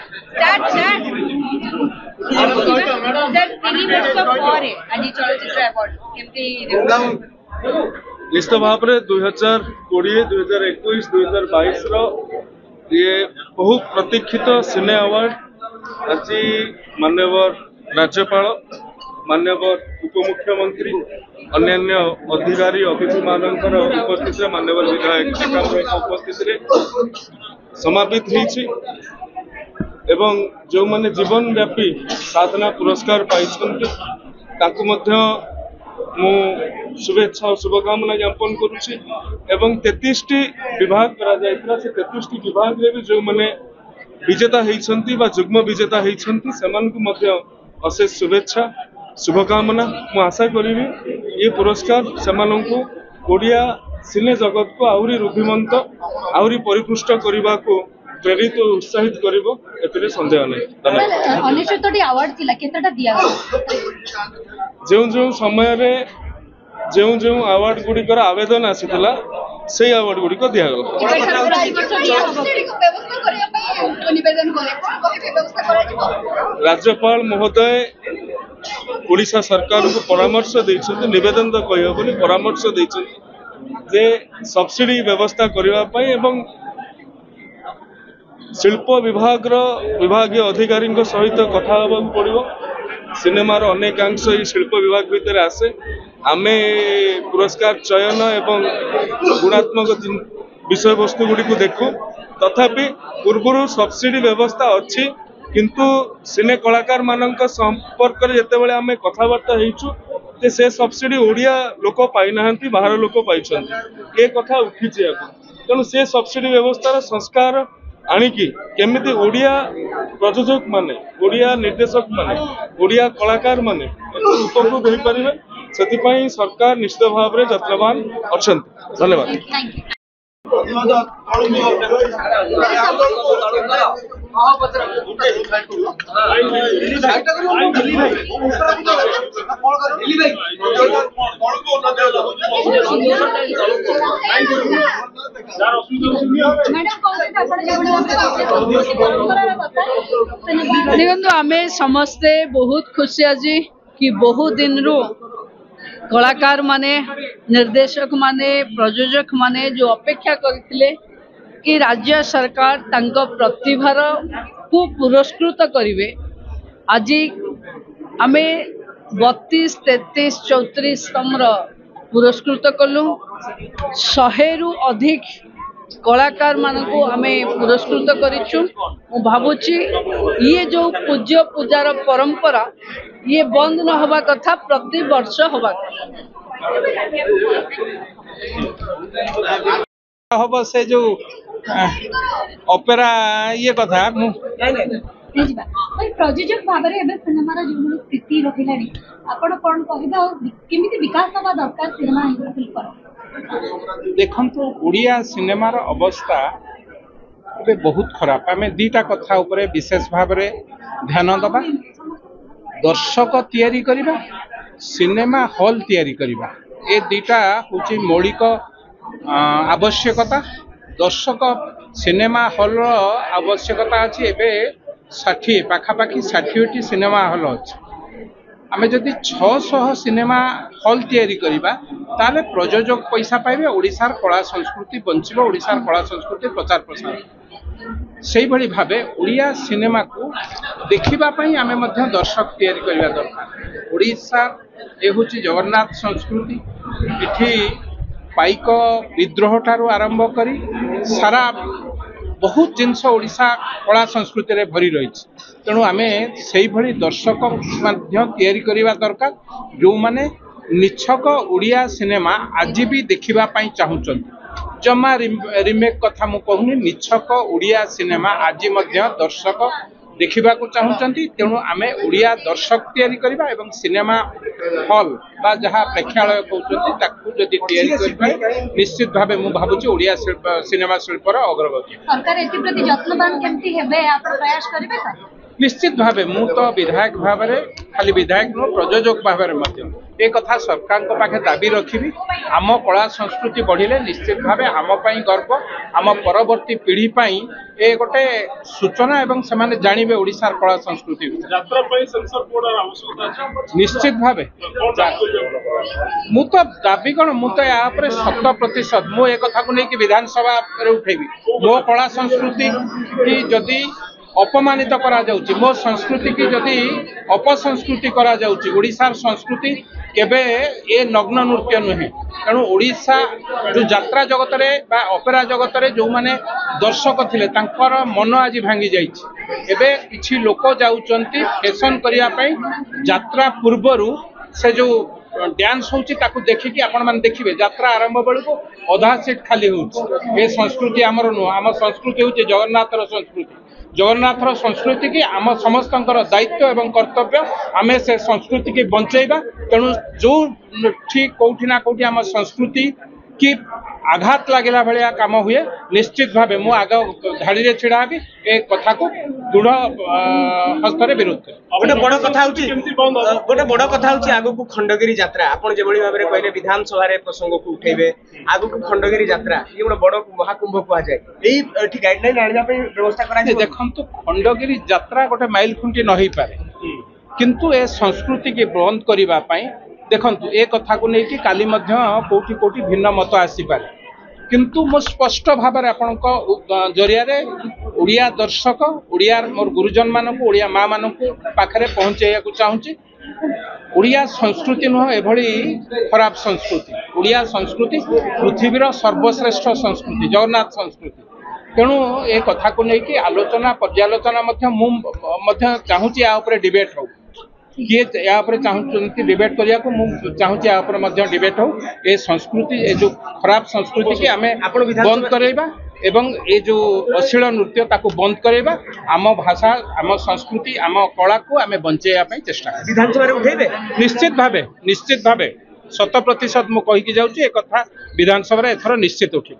Start, start. Sir, 3 ବର୍ଷ ପରେ ଆଜି ଚଳଚ୍ଚିତ୍ର ଆୱାର୍ଡ କେମିତି निश्चित भाव में 2020, 2021, 2022 ये बहु प्रतीक्षित सिने अवार्ड आज माननीय राज्यपाल माननीय उपमुख्यमंत्री अन्य अधिकारी अतिथि मानकर उपस्थित माननीय विधायक उपस्थित समापित होती एवं जो माने जीवन व्यापी साधना पुरस्कार पाई मु शुभेच्छा और शुभकामना ज्ञापन करुच्ची एवं 33 विभाग करा जायतिला से 33 विभाग रे भी जो माने विजेता होइछंती बा जुग्म विजेता होइछंती समान को मध्य अशेष शुभेच्छा शुभकामना मु आशा करिवि ये पुरस्कार समान को ओडिया सिने जगत को आउरी रुद्धिमंत आउरी परिपुष्ट करबा को प्रेरित और उत्साहित करिवो एतरे संदेह नै। धन्यवाद। 69टी अवार्ड थिला केतटा दिया जो समय रे जो अवार्ड गुडी कर आवेदन आसीथिला से अवार्ड गुडी को दिया गला राज्यपाल महोदय ओडिशा सरकार को परामर्श दैछन्ति निवेदन तो कहयो बोली परामर्श दैछन्ति जे सब्सिडी व्यवस्था करबा पई एवं शिल्प विभाग विभागीय अधिकारी सहित कथा हेबाक पड़िबो सिनेमार अनेकांश शिल्प विभाग भितर आसे आमे पुरस्कार चयन एवं गुणात्मक विषय वस्तु गुडी को देखु तथापि पूर्व सब्सिडी व्यवस्था अच्छी किंतु सिने कलाकार मानक संपर्क जिते बड़े आमे कथबार्ता होइछु जे से सब्सिडी ओडिया लोक पाई नाहंती बाहर लोक पाइछंती ए कथा उठी तेणु से सब्सिडी व्यवस्था संस्कार आनिकी केमिति ओडिया प्रयोजक माने ओडिया निर्देशक माने ओडिया कलाकार माने उपकृत हो पारे से सरकार निश्चित भाव में यत्नवान अच्छा। धन्यवाद। देखो आम समस्ते बहुत खुशी आज कि बहुत दिन रू कलाकार माने निर्देशक माने प्रयोजक माने जो अपेक्षा करथिले कि राज्य सरकार तांको प्रतिभार को पुरस्कृत करिवे आज आमे 32, 33, 34 स्तंभर पुरस्कृत कलु 100 रु अधिक कलाकार मान को आमे पुरस्कृत करिछु। मु भाबुची ये जो पूज्य पूजार परंपरा ये बंद न होबा कथा प्रति वर्ष होबा हबो से जो ऑपेरा ये कथा प्रयोजक भाव में सिनेमार जो स्थिति रही आपण कौन कहबे केमिति विकास होबा दरकार सिनेमा शिल्पर देखंतु उड़िया सिनेमार अवस्था ए बहुत खराब आम दीटा कथा उपरे विशेष भाव में ध्यान दबा दर्शक तैयारी करिबा सिनेमा हॉल तैयारी करिबा ए दीटा होची मौलिक आवश्यकता दर्शक सिनेमा हॉल आवश्यकता अच्छी एबे 60 पाखापाखि 60टी सिनेमा हॉल अच्छे आम जदि 600 सिनेमा हॉल तैयारी करिबा ताले प्रयोजक पैसा पाइबे ओडिशार कला संस्कृति बंचिबो ओडिशार कला संस्कृति प्रचार प्रसार से भली भावे ओडिया सिनेमा को देखिबा पई आमे मध्य दर्शक तैयारी करिबा दरकार ओडिशा ए होची जगन्नाथ संस्कृति इठी पाइक विद्रोह ठारू आरंभ करी सारा बहुत जिनस ओडिशा कला संस्कृति रे भरी रही तेणु आम से भली दर्शक तैयारी करबा दरकार जो माने निछक ओडिया सिनेमा आज भी देखिबा पई चाहुचंती जमा रिमेक कथा मु कहूनी निछक ओडिया सिनेमा आज मध्य दर्शक देखा चाहूँगी तेणु आम ओडिया दर्शक तैयारी करबा एवं सिनेमा हॉल बा जहाँ प्रेक्षालय कहते निश्चित भाव मु भावुची ओडिया सिनेमा शिल्पर अग्रगति निश्चित भाव मु तो विधायक भाव में खाली विधायक नुह प्रयोजक भाव में ए कथा सरकार पाखे दाबी रखी आम कला संस्कृति बढ़िले निश्चित भाव आम गर्व आम परवर्ती पीढ़ी ए गोटे सूचना एवं से जानवे ओडिशार कला संस्कृति निश्चित भाव मु तो दाबी कौन मु तो या 100% मु ए कथा को लेकिन विधानसभा उठेबी मो कला संस्कृति की जदि अपमानित करा जाउची मो संस्कृति की जदि अपसंस्कृति करा जाउची ओडिशार संस्कृति केबे ए नग्न नृत्य नुहे तेणु ओडिशा जो यात्रा जगत रे बा ऑपेरा जगत रे जो माने दर्शक थिले तांकर मन आज भांगी जाइछि एबे किछि लोक जाउचंती फैशन करिया पई यात्रा पूर्वरु से जो डांस होची ताकू देखिकी आपण माने देखिबे यात्रा आरंभ बेलको अधा सीट खाली होची ए संस्कृति हमर नु हम संस्कृति होची जगन्नाथर संस्कृति जगन्नाथर संस्कृति की आम समस्तंकर दायित्व एवं कर्तव्य आमे से संस्कृति की बंचेबा तेणु जो ठीक कोठी ना कोठी आम संस्कृति की आघात लागला भलिया काम हुए निश्चित भावे मु आग धाड़ी रे छिड़ा भी ए कथा को दृढ़ हस्तरे विरोध गोटे बड़ कथा होची आगु को खंडगिरी यात्रा आपण जे बड़ी भाबरे कहले विधानसभा रे प्रसंग को उठेबे आगु को खंडगिरी यात्रा ये गोटे बड़ महाकुंभ को आ जाय एई ठीक गाइडलाइन आनिया पे व्यवस्था करा जाय देखन तो खंडगिरी यात्रा गोटे माइल खुंटी न होई पारे किंतु ए संस्कृति के बंद करिवा पई देखंतु ए कथा को लेकिन काली कोटि कोटि भिन्न मत आसी पारे किंतु मो स्पष्ट भाव आपण जरिया रे उड़िया दर्शक उड़िया मोर गुरुजन मानक उड़िया माँ मानक पाखरे पहुंचाइया को चाहूँगी उड़िया संस्कृति नुह एभली खराब संस्कृति उड़िया संस्कृति पृथ्वीर सर्वश्रेष्ठ संस्कृति जगन्नाथ संस्कृति तेणु ए कथा को लेकिन आलोचना पर्यालोचना चाहूँगी या डिबेट हो किए या चाहते डिबेट करने को चाहूँगी या डिबेट हो ए संस्कृति ए जो खराब संस्कृति की आम बंद करवा एवं ए जो अश्लील नृत्य ताको बंद करवा आम भाषा आम संस्कृति आम कला को आम बंचाइवाई चेष्टा विधानसभा उठेबे निश्चित भावे 100% मु कहीकि जाऊँ ए कथा विधानसभा एथर निश्चित उठे।